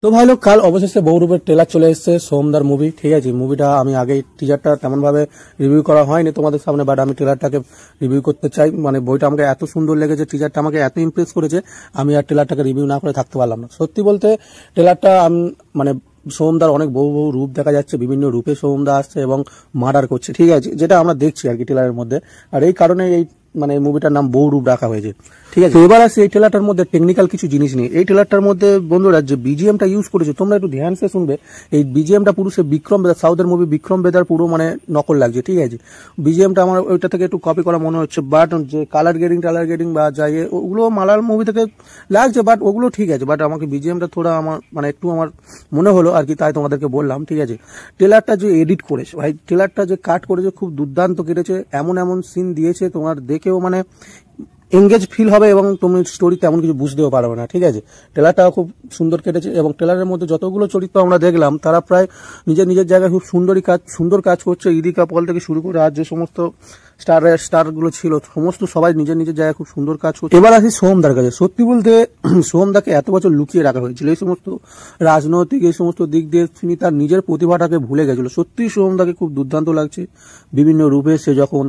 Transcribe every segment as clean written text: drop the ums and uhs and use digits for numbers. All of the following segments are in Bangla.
তো ভাই লোক, কাল অবশেষে বহুরূপের ট্রেলার চলে এসেছে সোমদার মুভি। ঠিক আছে, মুভিটা আমি আগে টিজারটা তেমন ভাবে রিভিউ করা হয়নি তোমাদের সামনে, বাট আমি ট্রেলারটাকে রিভিউ করতে চাই। মানে বইটা আমাকে এত সুন্দর লেগেছে, টিজারটা আমাকে এত ইমপ্রেস করেছে, আমি আর ট্রেলারটাকে রিভিউ না করে থাকতে পারলাম না। সত্যি বলতে ট্রেলারটা মানে সোমদার অনেক বহু বহু রূপ দেখা যাচ্ছে, বিভিন্ন রূপে সোমদা আসছে এবং মার্ডার করছে। ঠিক আছে, যেটা আমরা দেখছি আর কি ট্রেলারের মধ্যে। আর এই কারণে এই মানে মুভিটার নাম বহুরূপ রাখা হয়েছে। ঠিক আছে, এবার আসছে এই ট্রেলারটার মধ্যে টেকনিক্যাল কিছু জিনিস নিয়ে। এই ট্রেলারটার মধ্যে বন্ধুরা যে বিজিএমটা ইউজ করেছে, তোমরা একটু ধ্যান সে শুনবে। এই বিজিএমটা পুরো সে বিক্রম বেদার, সাউথের মুভি বিক্রম বেদার পুরো মানে নকল লাগছে। ঠিক আছে, বিজিএমটা আমার ওইটা থেকে একটু কপি করা মনে হচ্ছে, বাট যে কালার গ্রেডিং বা যাই ওগুলো মালায়ালাম মুভি থেকে লাগছে, বাট ওগুলো ঠিক আছে। বাট আমাকে বিজিএমটা থোড়া আমার মানে একটু আমার মনে হলো আর কি, তাই তোমাদেরকে বললাম। ঠিক আছে, ট্রেলারটা যে এডিট করেছে ভাই, ট্রেলারটা যে কাট করেছে খুব দুর্দান্ত কেটেছে। এমন এমন সিন দিয়েছে তোমার দেখেও মানে এঙ্গেজ ফিল হবে এবং তুমি স্টোরি তেমন কিছু বুঝতেও পারবে না। ঠিক আছে, ট্রেলারটাও খুব সুন্দর কেটেছে এবং ট্রেলারের মধ্যে যতগুলো চরিত্র আমরা দেখলাম তারা প্রায় নিজের নিজের জায়গায় খুব সুন্দর কাজ করছে। ইদিকা পল থেকে শুরু করে আর যে সমস্ত স্টারগুলো ছিল সমস্ত সবাই নিজের নিজের জায়গায় খুব সুন্দর কাজ করছে। এবার আসি সোমদার কাছে। সত্যি বলতে সোমদাকে এত বছর লুকিয়ে রাখা হয়েছিল, এই সমস্ত রাজনৈতিক এই সমস্ত দিক দিয়ে তিনি তার নিজের প্রতিভাটাকে ভুলে গেছিল। সত্যি সোমদাকে খুব দুর্দান্ত লাগছে বিভিন্ন রূপে। সে যখন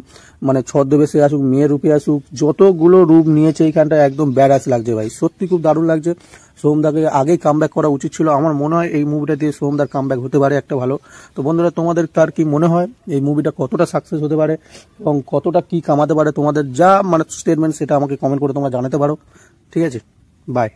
মানে ছদ্মবেশে আসুক, মেয়ের রূপে আসুক, যতগুলো রূপ নিয়েছে এইখানটা একদম ব্যারাস লাগছে ভাই। সত্যি খুব দারুণ লাগছে। সোমদাকে আগেই কামব্যাক করা উচিত ছিল। আমার মনে হয় এই মুভিটা দিয়ে সোমদার কামব্যাক হতে পারে একটা ভালো। তো বন্ধুরা, তোমাদের তার কি মনে হয় এই মুভিটা কতটা সাকসেস হতে পারে এবং কতটা কি কামাতে পারে? তোমাদের যা মানে স্টেটমেন্ট সেটা আমাকে কমেন্ট করে তোমরা জানাতে পারো। ঠিক আছে, বাই।